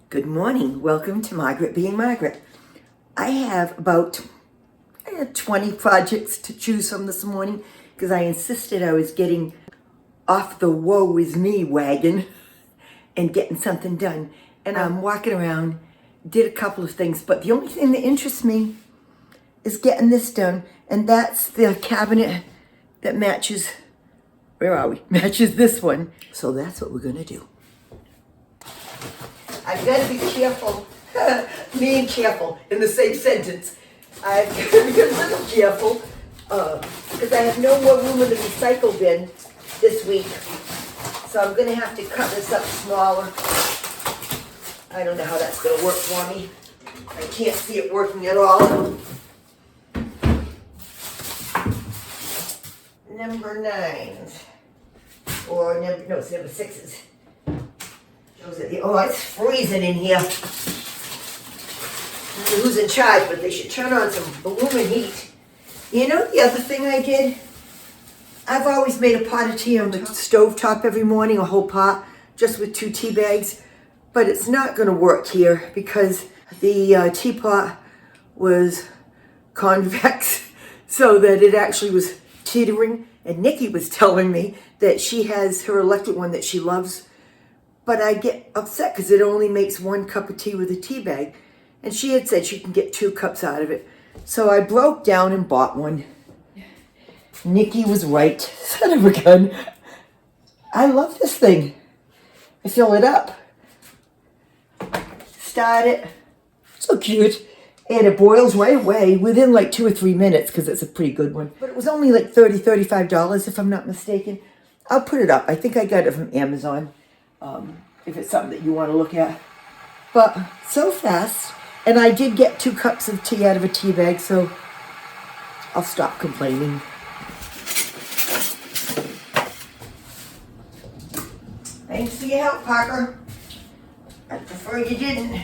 Good morning. Welcome to Margaret Being Margaret. I have about 20 projects to choose from this morning because I insisted I was getting off the woe is me wagon and getting something done. And I'm walking around, did a couple of things, but the only thing that interests me is getting this done, and that's the cabinet that matches, where are we? Matches this one. So that's what we're gonna do. I've got to be careful, me and careful in the same sentence. I've got to be a little careful because I have no more room in the recycle bin this week. So I'm going to have to cut this up smaller. I don't know how that's going to work for me. I can't see it working at all. Number 9s. Or, no, it's number 6s. Oh, it's freezing in here. I don't know who's in charge, but they should turn on some blooming heat. You know the other thing I did? I've always made a pot of tea on the stovetop every morning, a whole pot, just with 2 tea bags. But it's not going to work here because the teapot was convex, so that it actually was teetering. And Nikki was telling me that she has her electric one that she loves. But I get upset because it only makes 1 cup of tea with a tea bag. And she had said she can get 2 cups out of it. So I broke down and bought one. Nikki was right. Son of a gun. I love this thing. I fill it up. Start it. So cute. And it boils right away within like 2 or 3 minutes because it's a pretty good one. But it was only like $30, $35 if I'm not mistaken. I'll put it up. I think I got it from Amazon. If it's something that you want to look at. But so fast. And I did get 2 cups of tea out of a tea bag, so I'll stop complaining. Thanks for your help, Parker. I prefer you didn't.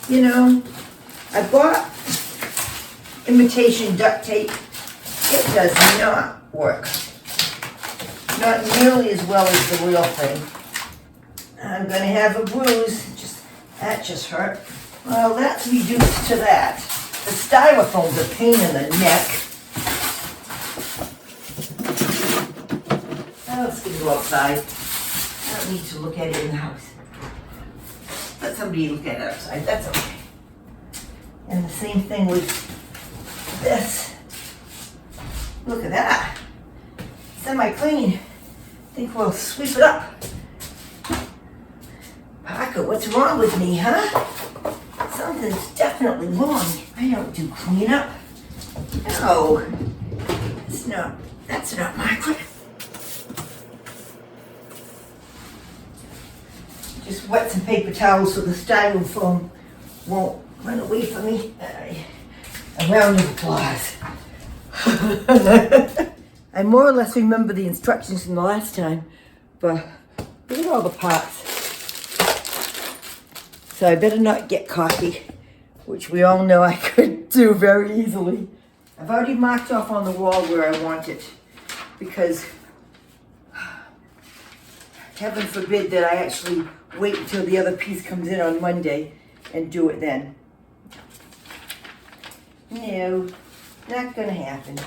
You know, I bought imitation duct tape. It does not work. Not nearly as well as the real thing. I'm going to have a bruise. That just hurt. Well, that's reduced to that. The styrofoam's a pain in the neck. Now let's go outside. I don't need to look at it in the house. Let somebody look at it outside. That's okay. And the same thing with this. Look at that. Semi-clean. I think we'll sweep it up. Parker, what's wrong with me, huh? Something's definitely wrong. I don't do cleanup. No. That's not Margaret. Just wet some paper towels so the styrofoam won't run away from me. A round of applause. I more or less remember the instructions from the last time, but look at all the pots. So I better not get coffee, which we all know I could do very easily. I've already marked off on the wall where I want it, because heaven forbid that I actually wait until the other piece comes in on Monday and do it then. No, not gonna happen.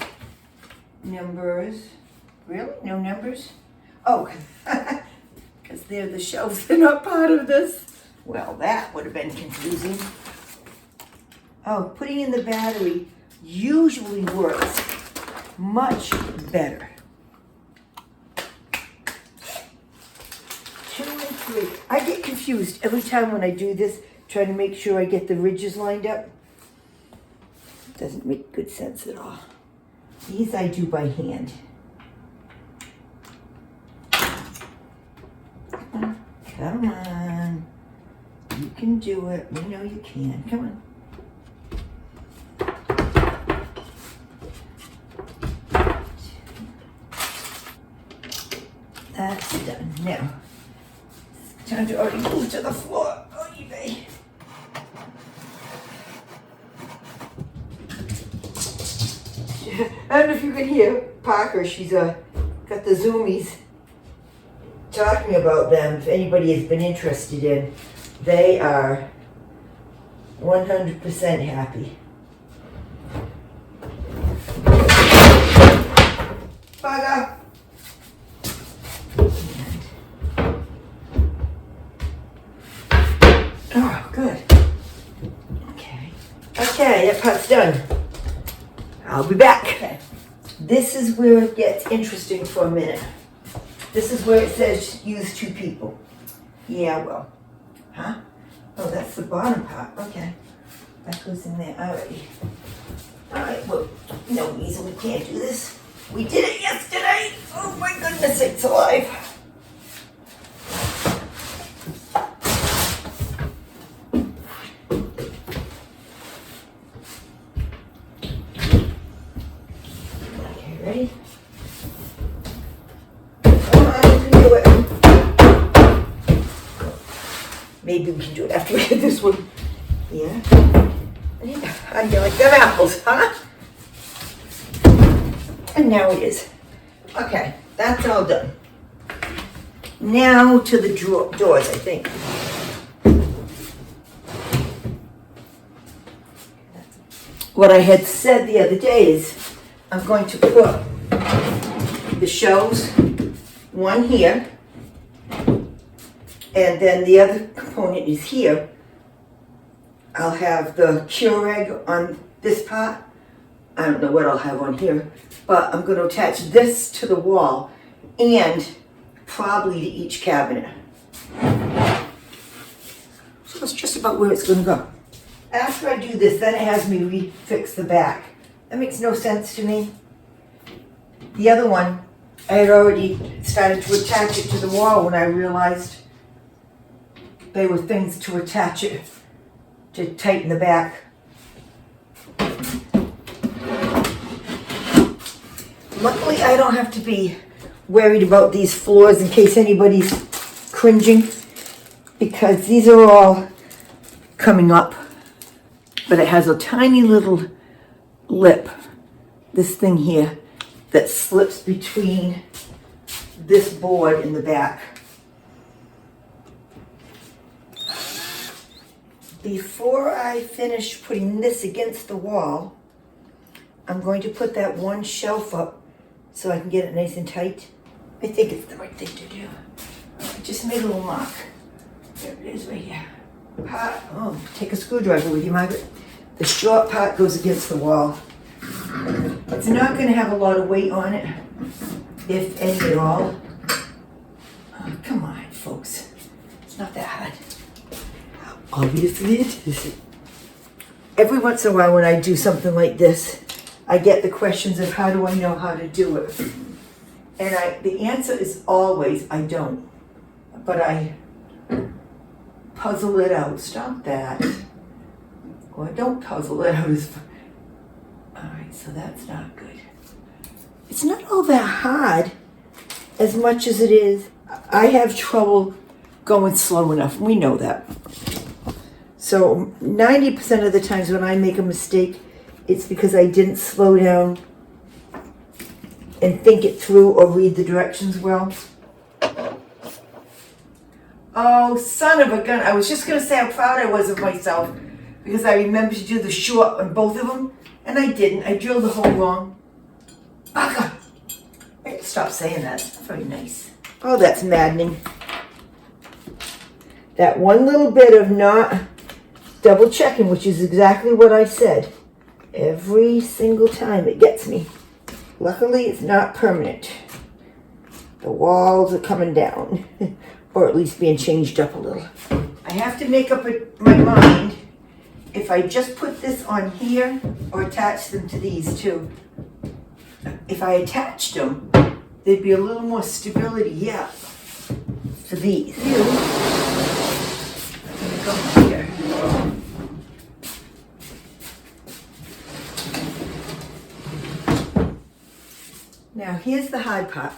Numbers. Really? No numbers? Oh, because they're the shelves. They're not part of this. Well, that would have been confusing. Oh, putting in the battery usually works much better. 2 and 3. I get confused every time when I do this, trying to make sure I get the ridges lined up. It doesn't make good sense at all. These I do by hand. Come on. You can do it. We know you can. Come on. That's done. Now, it's time to already move to the floor. Oh, eBay. I don't know if you can hear Parker. She's got the zoomies. talking about them, if anybody has been interested in, they are 100% happy. Bugger! Oh, good. Okay, that part's done. I'll be back. Okay. This is where it gets interesting for a minute. This is where it says use 2 people. Yeah, well. Huh? Oh, that's the bottom part. Okay. That goes in there already. Alright, well, no reason we can't do this. We did it yesterday! Oh my goodness, it's alive! Okay, ready? Come on, we can do it. Maybe we can do it after we get this one. Yeah. How do you like them apples, huh? And now it is. Okay, that's all done. Now to the doors, I think. What I had said the other day is I'm going to put the shelves, one here, and then the other component is here. I'll have the Keurig on this part. I don't know what I'll have on here, but I'm going to attach this to the wall and probably to each cabinet. So that's just about where it's going to go. After I do this, then it has me refix the back. That makes no sense to me. The other one, I had already started to attach it to the wall when I realized they were things to attach it to tighten the back. Luckily, I don't have to be worried about these floors in case anybody's cringing, because these are all coming up. But it has a tiny little lip, this thing here, that slips between this board and the back. Before I finish putting this against the wall, I'm going to put that one shelf up so I can get it nice and tight. I think it's the right thing to do. I just made a little mark. There it is right here. Part, oh, take a screwdriver with you, Margaret. The short part goes against the wall. It's not going to have a lot of weight on it, if any at all. Oh, come on, folks. It's not that hard. Obviously it is. Every once in a while when I do something like this, I get the questions of how do I know how to do it? And the answer is always I don't. But I puzzle it out. Stop that. Or don't puzzle it out. Alright, so that's not good. It's not all that hard as much as it is. I have trouble going slow enough. We know that. So 90% of the times when I make a mistake, it's because I didn't slow down and think it through or read the directions well. Oh, son of a gun. I was just going to say how proud I was of myself because I remembered to do the short on both of them, and I didn't. I drilled the hole wrong. Bugger! Stop saying that. It's not very nice. Oh, that's maddening. That one little bit of not double checking, which is exactly what I said. Every single time it gets me. Luckily, it's not permanent. The walls are coming down, or at least being changed up a little. I have to make up my mind if I just put this on here or attach them to these two. If I attached them, there'd be a little more stability, yeah, for these. I'm gonna go here. Now, here's the hard part.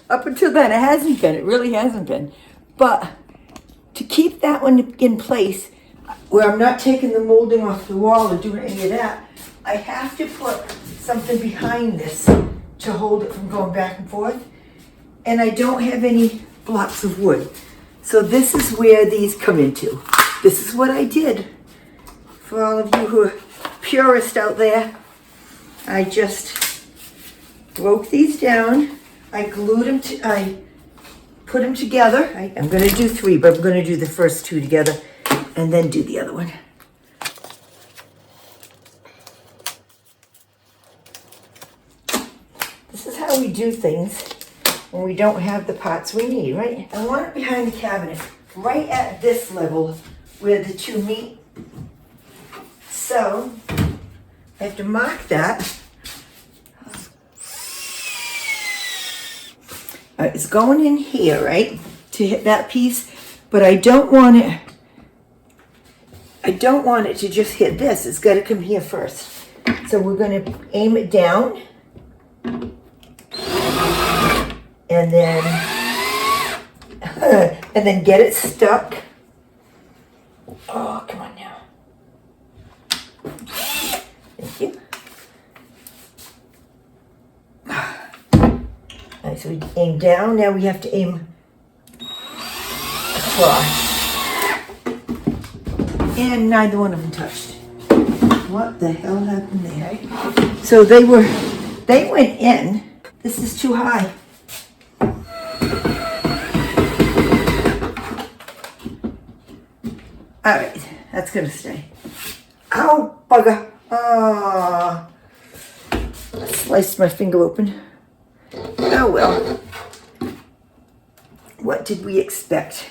Up until then, it hasn't been. It really hasn't been. But to keep that one in place, where I'm not taking the molding off the wall or doing any of that, I have to put something behind this to hold it from going back and forth. and I don't have any blocks of wood. So this is where these come into. This is what I did. For all of you who are purists out there, I just broke these down. I glued them I put them together. I'm going to do 3, but I'm going to do the first 2 together and then do the other one. This is how we do things when we don't have the parts we need, right? I want it behind the cabinet, right at this level where the 2 meet. So I have to mark that. It's going in here, right, to hit that piece, but I don't want it to just hit this. It's got to come here first. So we're going to aim it down, and then get it stuck. Oh, come on now. Thank you. All right, so we aim down. Now we have to aim across. And neither one of them touched. What the hell happened there? So they went in. This is too high. All right, that's gonna stay. Ow, bugger. Ah, I sliced my finger open. Oh well. What did we expect?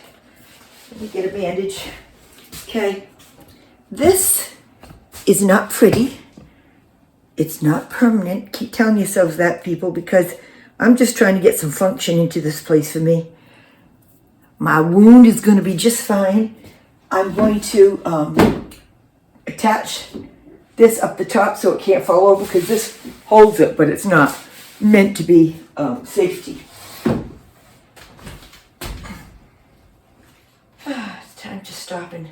Let me get a bandage. Okay. This is not pretty. It's not permanent. Keep telling yourselves that, people, because I'm just trying to get some function into this place for me. My wound is going to be just fine. I'm going to attach this up the top so it can't fall over, because this holds it, but it's not meant to be safety. It's time to stop and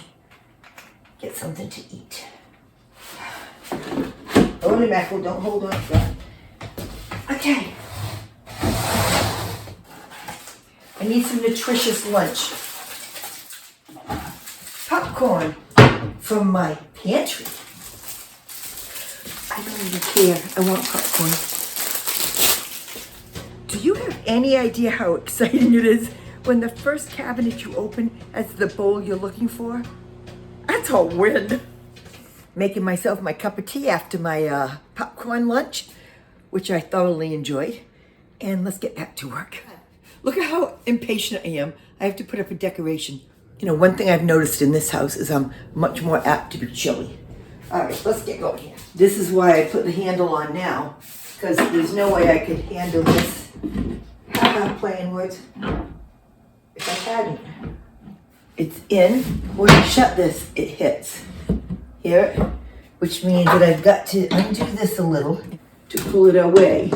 get something to eat. Holy mackerel, don't hold on to that. Okay. I need some nutritious lunch. Popcorn from my pantry. I don't even care. I want popcorn. Do you have any idea how exciting it is when the first cabinet you open has the bowl you're looking for? That's a win. Making myself my cup of tea after my popcorn lunch, which I thoroughly enjoyed. And let's get back to work. Look at how impatient I am. I have to put up a decoration. You know, one thing I've noticed in this house is I'm much more apt to be chilly. All right, let's get going here. This is why I put the handle on now, because there's no way I could handle this. Playing words. If I hadn't. It's in. When you shut this, it hits. Hear it? Which means that I've got to undo this a little to pull it away.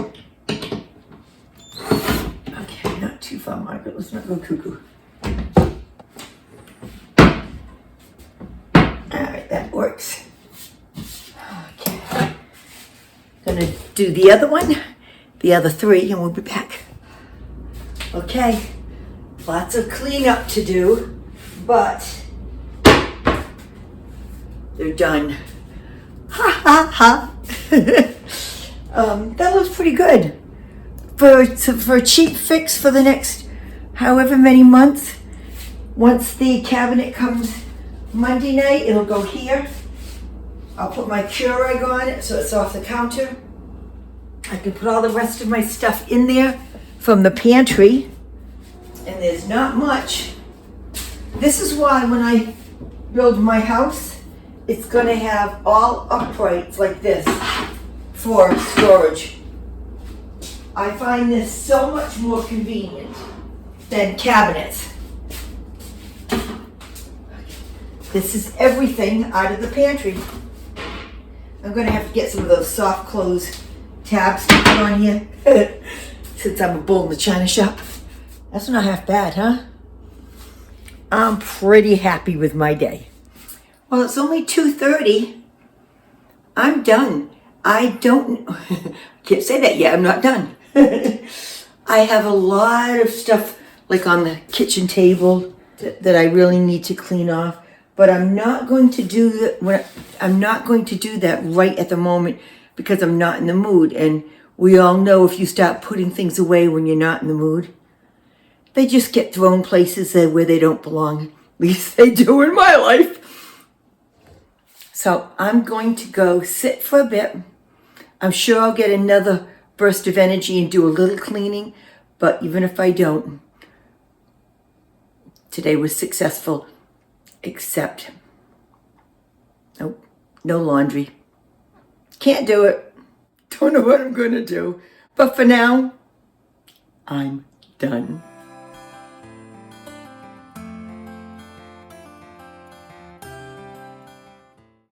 Okay, not too far, Margaret. Let's not go cuckoo. Alright, that works. Okay. Gonna do the other one, the other 3, and we'll be back. Okay. Lots of cleanup to do, but they're done. Ha ha ha. That looks pretty good. For a cheap fix for the next however many months. Once the cabinet comes Monday night, it'll go here. I'll put my Keurig on it so it's off the counter. I can put all the rest of my stuff in there from the pantry. And there's not much. This is why when I build my house, it's going to have all uprights like this for storage. I find this so much more convenient than cabinets. This is everything out of the pantry. I'm going to have to get some of those soft close tabs to put on here since I'm a bull in the china shop. That's not half bad, huh? I'm pretty happy with my day. Well, it's only 2:30. I'm done. I can't say that yet. I'm not done. I have a lot of stuff like on the kitchen table that I really need to clean off, but I'm not going to do that. I'm not going to do that right at the moment because I'm not in the mood. And we all know if you start putting things away when you're not in the mood, they just get thrown places where they don't belong. At least they do in my life. So I'm going to go sit for a bit. I'm sure I'll get another burst of energy and do a little cleaning, but even if I don't, today was successful, except, nope, no laundry. Can't do it. Don't know what I'm going to do. But for now, I'm done.